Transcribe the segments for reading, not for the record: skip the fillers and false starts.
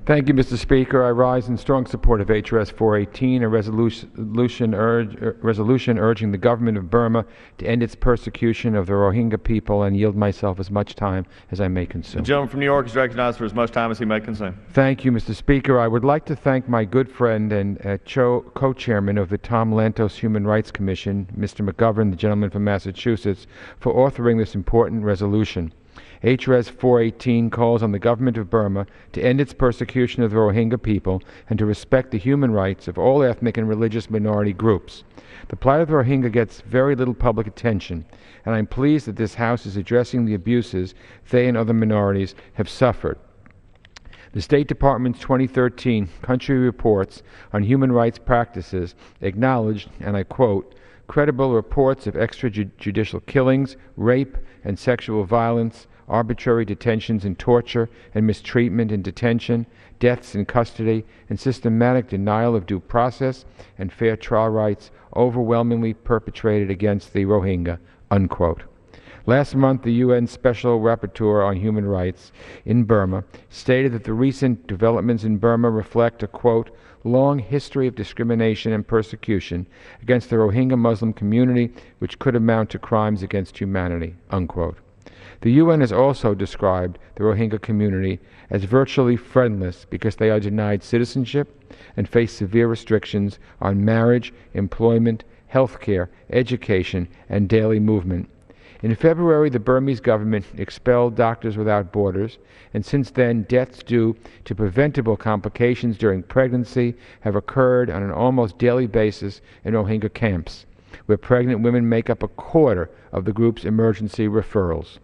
Thank you, Mr. Speaker. I rise in strong support of H.Res 418, a resolution urging the Government of Burma to end its persecution of the Rohingya people, and yield myself as much time as I may consume. The gentleman from New York is recognized for as much time as he may consume. Thank you, Mr. Speaker. I would like to thank my good friend and co-chairman of the Tom Lantos Human Rights Commission, Mr. McGovern, the gentleman from Massachusetts, for authoring this important resolution. H.Res 418 calls on the Government of Burma to end its persecution of the Rohingya people and to respect the human rights of all ethnic and religious minority groups. The plight of the Rohingya gets very little public attention, and I'm pleased that this House is addressing the abuses they and other minorities have suffered. The State Department's 2013 Country Reports on Human Rights Practices acknowledged, and I quote, credible reports of extrajudicial killings, rape, and sexual violence, arbitrary detentions and torture and mistreatment in detention, deaths in custody, and systematic denial of due process and fair trial rights overwhelmingly perpetrated against the Rohingya, unquote. Last month, the UN Special Rapporteur on Human Rights in Burma stated that the recent developments in Burma reflect a, quote, long history of discrimination and persecution against the Rohingya Muslim community, which could amount to crimes against humanity, unquote. The UN has also described the Rohingya community as virtually friendless because they are denied citizenship and face severe restrictions on marriage, employment, health care, education, and daily movement. In February, the Burmese government expelled Doctors Without Borders, and since then, deaths due to preventable complications during pregnancy have occurred on an almost daily basis in Rohingya camps, where pregnant women make up a quarter of the group's emergency referrals.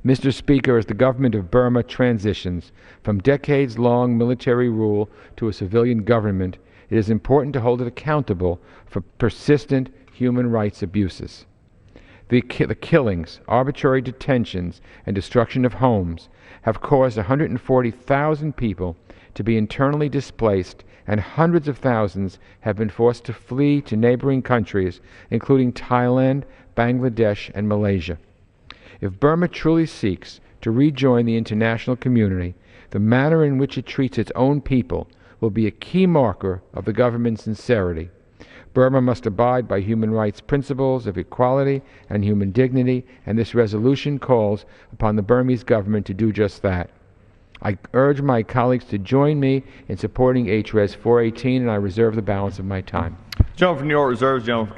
Mr. Speaker, as the Government of Burma transitions from decades-long military rule to a civilian government, it is important to hold it accountable for persistent human rights abuses. The killings, arbitrary detentions, and destruction of homes have caused 140,000 people to be internally displaced, and hundreds of thousands have been forced to flee to neighboring countries, including Thailand, Bangladesh, and Malaysia. If Burma truly seeks to rejoin the international community, the manner in which it treats its own people will be a key marker of the government's sincerity. Burma must abide by human rights principles of equality and human dignity, and this resolution calls upon the Burmese government to do just that. I urge my colleagues to join me in supporting H.Res 418, and I reserve the balance of my time. Gentleman from New York reserves. Gentleman from